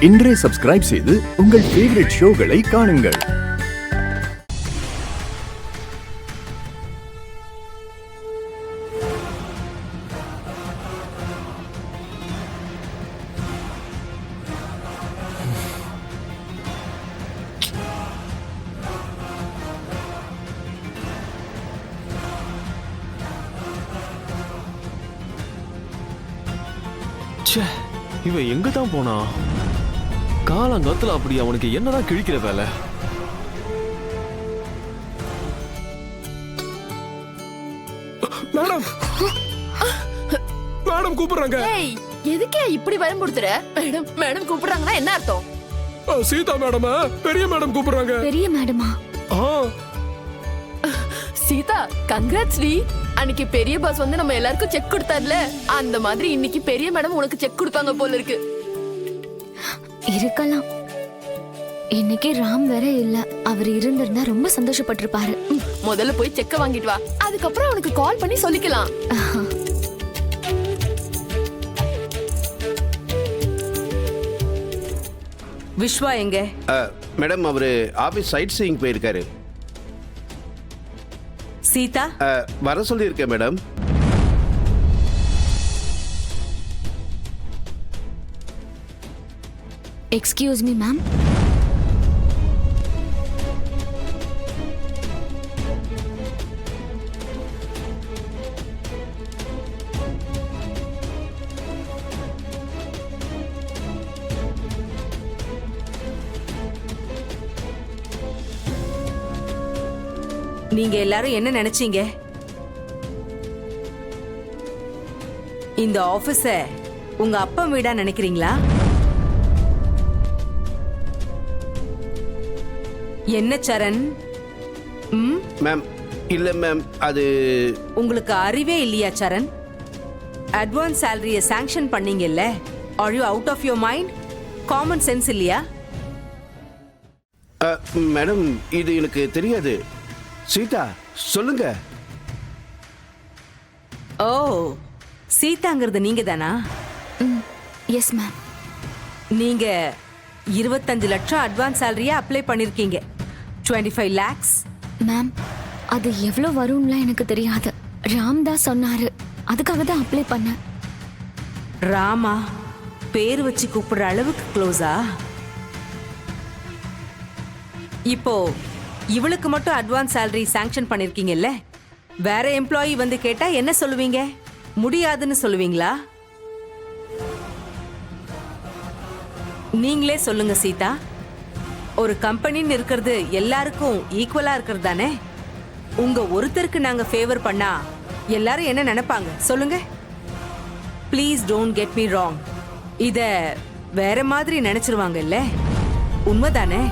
இன்றே சப்ஸ்கிரைப் செய்து உங்கள் ஃபேவரட் ஷோகளை காணுங்கள். இவன் எங்க தான் போனா? காலங்காத்துல அப்படி அவனுக்கு என்னதான் கிழிக்கிற வேலை? மேடம் மேடம் கூப்பிடுறாங்க. ஏய், எதுக்கே இப்படி பயமுறுத்துற? மேடம் மேடம் கூப்பிடுறாங்கன்னா என்ன அர்த்தம்? சீதா மேடம், பெரிய மேடம் கூப்பிடுறாங்க. பெரிய மேடமா? Sita, congrats D. அன்னைக்கு பெரிய பாஸ் வந்து நம்ம எல்லாருக்கும் செக் கொடுத்தார்ல, அந்த மாதிரி இன்னைக்கு பெரிய மேடம் உனக்கு செக் கொடுப்பாங்க போல இருக்கு. இருக்கலாம். இன்னைக்கு ராம் வேற இல்ல. அவர் இருந்திருந்தா ரொம்ப சந்தோஷப்பட்டிருப்பாரு. முதல்ல போய் செக்க வாங்கிட்டு வா, அதுக்கப்புறம் அவனுக்கு கால் பண்ணி சொல்லிக்கலாம். விஸ்வா எங்க? மேடம், அவரு ஆபீஸ் சைட் சீயிங் போயிருக்காரு. சீதா வர சொல்லியிருக்கேன் மேடம். Excuse me ma'am. நீங்க எல்லாரும் என்ன நினைச்சீங்க? இந்த ஆபீஸ உங்க அப்பா வீடா நினைக்கிறீங்களா? என்ன சரண்? மேம், இல்ல மேம், அது உங்களுக்கு அறிவே இல்லையா சரண்? அட்வான்ஸ் சேலரிய சாங்ஷன் பண்ணீங்கல்ல, are you out of your mind? Common sense இல்லையா? மேடம், இது எனக்கு தெரியாது. சீதா, சொல்லுங்க. ஓ, சீதாங்கிறது நீங்க தானா? Yes ma'am. நீங்க 25 லட்சம் அட்வான்ஸ் சேலரியா அப்ளை பண்ணிருக்கீங்க. 25 lakhs. மேம், அது எவ்வளவு வரும்லாம் எனக்கு தெரியாது. ராம் தான் சொன்னாரு, அதுக்காக தான் அப்ளை பண்ணேன். ராமா பேர் வச்சு கூப்பிடுற அளவுக்கு க்ளோஸா? இப்போ இவளுக்கு மட்டும் அட்வான்ஸ் சேலரி சாங்ஷன் பண்ணிருக்கீங்கல்ல, வேற எம்ப்ளாயி வந்து கேட்டா என்ன சொல்லுவீங்க? முடியாதுன்னு சொல்லுவீங்களா? நீங்களே சொல்லுங்க சீதா. ஒரு கம்பெனின்னு இருக்கிறது எல்லாருக்கும் ஈக்குவலா இருக்கிறது தானே? உங்க ஒருத்தருக்கு நாங்க ஃபேவர் பண்ணா எல்லாரும் என்ன நினைப்பாங்க சொல்லுங்க? Please don't get me wrong. இத வேற மாதிரி நினைச்சிருவாங்கல்ல, உண்மைதானே?